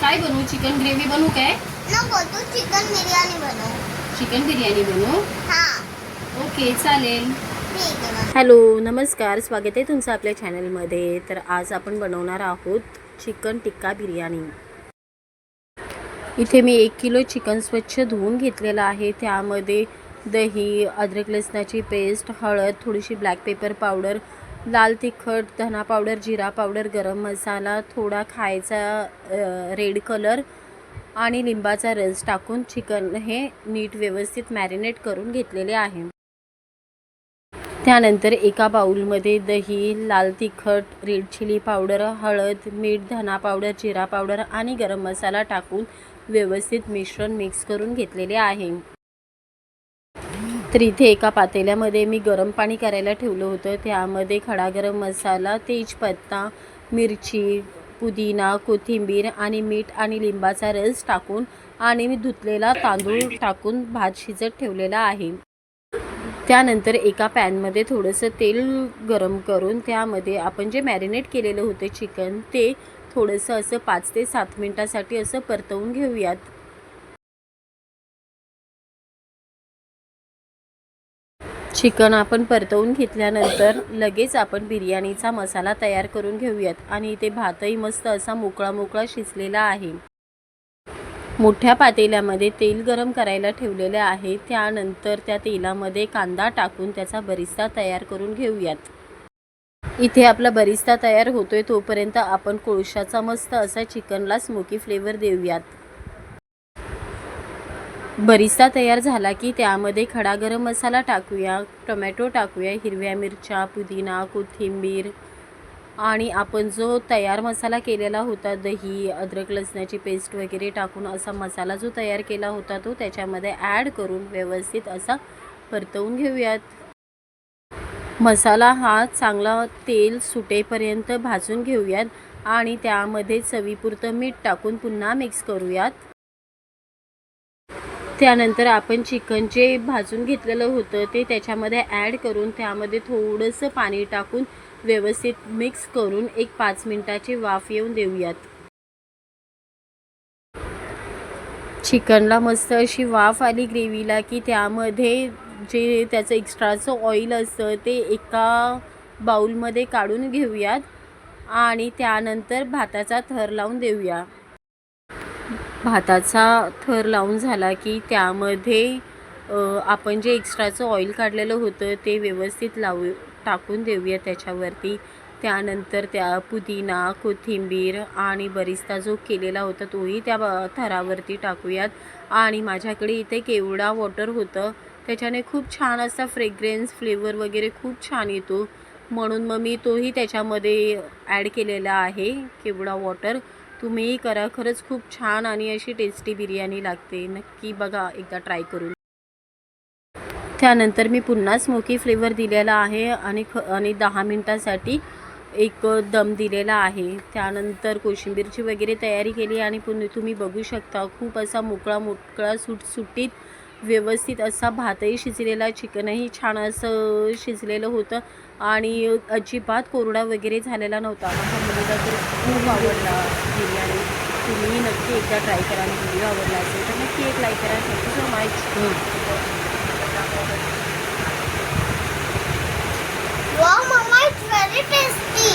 काय बनवू? Chicken gravy बनवू काय? नको, तू चिकन बिर्याणी बनव. चिकन बिर्याणी बनवू? हां, ओके, चालेल. ठीक आहे. हॅलो, नमस्कार. स्वागत आहे तुमचं आपल्या चॅनलमध्ये. तर आज आपण बनवणार आहोत चिकन टिक्का बिर्याणी. इथे मी 1 किलो चिकन स्वच्छ धुवून घेतलेलं आहे. त्यामध्ये दही, अद्रक लसणाची पेस्ट, हळद, थोडीशी ब्लॅक पेपर पावडर, लाल तिखट, धना पावडर, जिरा पावडर, गरम मसाला, थोडा खायचा रेड कलर आणि लिंबाचा रस टाकून चिकन हे नीट व्यवस्थित मॅरिनेट करून घेतलेले आहे. त्यानंतर एका बाउलमध्ये दही, लाल तिखट, रेड चिली पावडर, हळद, मीठ, धना पावडर, जिरा पावडर आणि गरम मसाला टाकून व्यवस्थित मिश्रण मिक्स करून घेतलेले आहे. तर इथे एका पातेल्यामध्ये मी गरम पाणी करायला ठेवलं होतं. त्यामध्ये खडा गरम मसाला, तेजपत्ता, मिरची, पुदिना, कोथिंबीर आणि मीठ आणि लिंबाचा रस टाकून आणि मी धुतलेला तांदूळ टाकून भात शिजत ठेवलेला आहे. त्यानंतर एका पॅनमध्ये थोडंसं तेल गरम करून त्यामध्ये आपण जे मॅरिनेट केलेलं होतं चिकन ते थोडंसं असं 5 ते 7 मिनिटासाठी असं परतवून घेऊयात. चिकन आपण परतवून घेतल्यानंतर लगेच आपण बिर्याणीचा मसाला तयार करून घेऊयात. आणि इथे भातही मस्त असा मोकळा मोकळा शिजलेला आहे. मोठ्या पातेल्यामध्ये तेल गरम करायला ठेवलेले आहे. त्यानंतर त्या तेलामध्ये कांदा टाकून त्याचा बरिस्ता तयार करून घेऊयात. इथे आपला बरिस्ता तयार होतोय तोपर्यंत आपण कोळशाचा मस्त असा चिकनला स्मोकी फ्लेवर देऊयात. बरिस्ता तयार झाला की त्यामध्ये खडा गरम मसाला टाकूया, टोमॅटो टाकूया, हिरव्या मिरच्या, पुदिना, कोथिंबीर आणि आपण जो तयार मसाला केलेला होता दही, अद्रक लसणाची पेस्ट वगैरे टाकून असा मसाला जो तयार केला होता तो त्याच्यामध्ये ॲड करून व्यवस्थित असा परतवून घेऊयात. मसाला हा चांगला तेल सुटेपर्यंत भाजून घेऊयात आणि त्यामध्ये चवीपुरतं मीठ टाकून पुन्हा मिक्स करूयात. त्यानंतर आपण चिकन जे भाजून घेतलेलं होतं ते त्याच्यामध्ये ॲड करून त्यामध्ये थोडंसं पाणी टाकून व्यवस्थित मिक्स करून एक 5 मिनिटाची वाफ येऊन देऊयात. चिकनला मस्त अशी वाफ आली ग्रेव्हीला की त्यामध्ये जे त्याचं एक्स्ट्राचं ऑइल असतं ते एका बाउलमध्ये काढून घेऊयात आणि त्यानंतर भाताचा थर लावून देऊया. भाताचा थर लावून झाला की त्यामध्ये आपण जे एक्स्ट्राचं ऑइल काढलेलं होतं ते व्यवस्थित टाकून देऊया त्याच्यावरती. त्यानंतर त्या पुदिना, कोथिंबीर आणि बरिस्ता जो केलेला होता तोही त्या थरावरती टाकूयात. आणि माझ्याकडे इथे केवडा वॉटर होतं त्याच्याने खूप छान असा फ्रेग्रन्स फ्लेवर वगैरे खूप छान येतो म्हणून मग मी तोही त्याच्यामध्ये ॲड केलेला आहे केवडा वॉटर. तुम्हीही करा, खरंच खूप छान आणि अशी टेस्टी बिर्याणी लागते. नक्की बघा एकदा ट्राय करून. त्यानंतर मी पुन्हा स्मोकी फ्लेवर दिलेला आहे आणि 10 मिनटासाठी एक दम दिलेला आहे. त्यानंतर कोशिंबीरची वगैरे तयारी केली आणि तुम्ही बघू शकता खूप असा मोकळा मोकळा सुटसुटीत व्यवस्थित असा भातही शिजलेला, चिकनही छान असं शिजलेलं होतं आणि अजिबात कोरडा वगैरे झालेला नव्हता. माझ्या मुलीला तर खूप आवडला बिर्याणी. तुम्ही नक्की एकदा ट्राय करा आणि व्हिडिओ आवडला असेल तर नक्की एक लाईक करा. Thank you so much. Wow, Mama, it's very tasty.